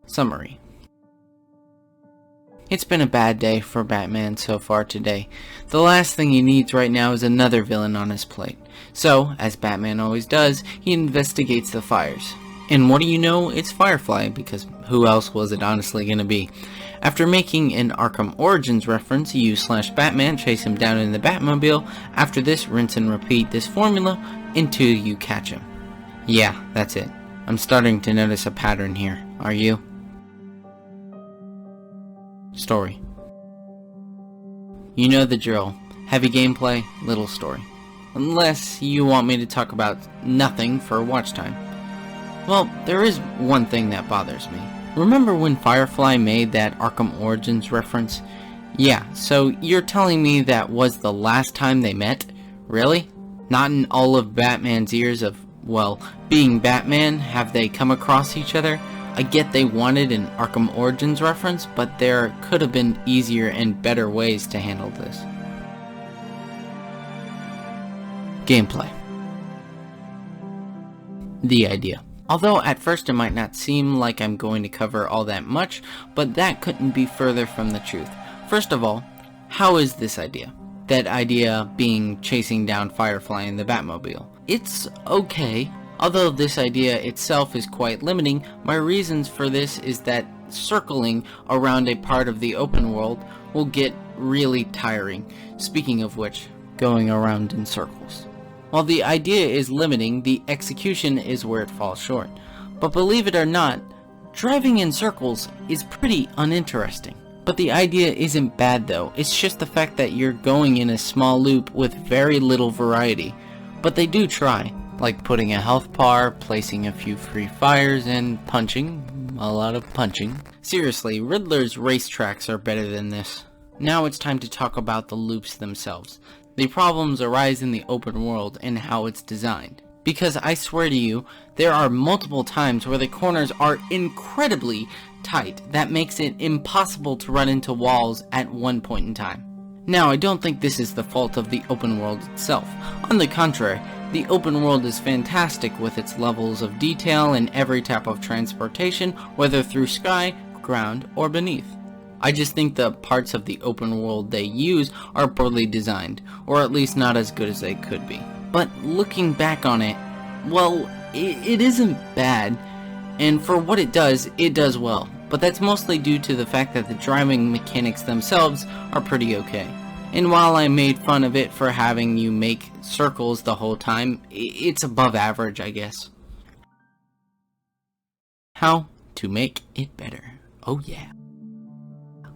Summary. It's been a bad day for Batman so far today. The last thing he needs right now is another villain on his plate. So, as Batman always does, he investigates the fires. And what do you know? It's Firefly, because who else was it honestly gonna be? After making an Arkham Origins reference, you/Batman chase him down in the Batmobile. After this, rinse and repeat this formula until you catch him. Yeah, that's it. I'm starting to notice a pattern here. Are you? Story. You know the drill. Heavy gameplay, little story. Unless you want me to talk about nothing for watch time. Well, there is one thing that bothers me. Remember when Firefly made that Arkham Origins reference? Yeah, so you're telling me that was the last time they met? Really? Not in all of Batman's years of, well, being Batman, have they come across each other? I get they wanted an Arkham Origins reference, but there could have been easier and better ways to handle this. Gameplay. The idea. Although at first it might not seem like I'm going to cover all that much, but that couldn't be further from the truth. First of all, how is this idea? That idea being chasing down Firefly in the Batmobile. It's okay. Although this idea itself is quite limiting, my reasons for this is that circling around a part of the open world will get really tiring. Speaking of which, going around in circles. While the idea is limiting, the execution is where it falls short. But believe it or not, driving in circles is pretty uninteresting. But the idea isn't bad though, it's just the fact that you're going in a small loop with very little variety. But they do try, like putting a health bar, placing a few free fires, and punching. A lot of punching. Seriously, Riddler's racetracks are better than this. Now it's time to talk about the loops themselves. The problems arise in the open world and how it's designed. Because I swear to you, there are multiple times where the corners are incredibly tight that makes it impossible to run into walls at one point in time. Now, I don't think this is the fault of the open world itself. On the contrary, the open world is fantastic with its levels of detail and every type of transportation, whether through sky, ground, or beneath. I just think the parts of the open world they use are poorly designed, or at least not as good as they could be. But looking back on it, well, it isn't bad, and for what it does well. But that's mostly due to the fact that the driving mechanics themselves are pretty okay. And while I made fun of it for having you make circles the whole time, it's above average, I guess. How to make it better. Oh yeah.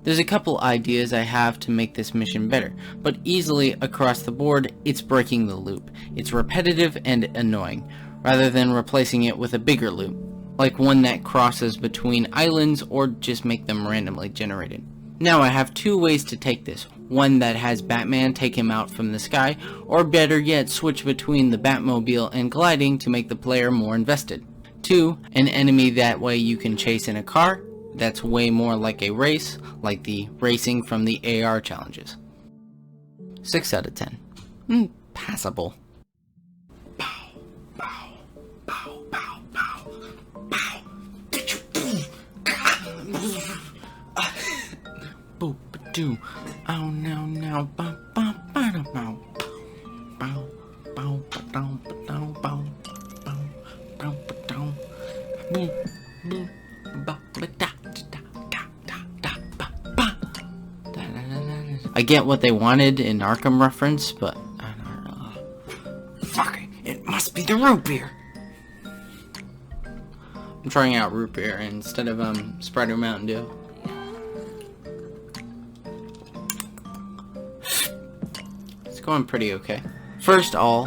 There's a couple ideas I have to make this mission better, but easily across the board, it's breaking the loop. It's repetitive and annoying, rather than replacing it with a bigger loop, like one that crosses between islands or just make them randomly generated. Now I have two ways to take this. One that has Batman take him out from the sky, or better yet, switch between the Batmobile and gliding to make the player more invested. Two, an enemy that way you can chase in a car. That's way more like a race, like the racing from the AR challenges. 6 out of 10. Passable. Pow, pow, pow, pow, pow, pow. Boop-a-doo. Oh no, no. Bow, bow, bow, bow. Bow, bow, bow, bow, bow. Bow, bow, bow. Boop, boop, ba, ba, da. I get what they wanted in Arkham reference, but I don't know. Fuck it must be the root beer. I'm trying out root beer instead of Sprite or Mountain Dew. It's going pretty okay. First all,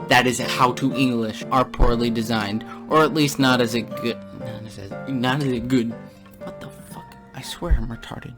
that is how to English are poorly designed, or at least not as a good. What the fuck? I swear I'm retarded.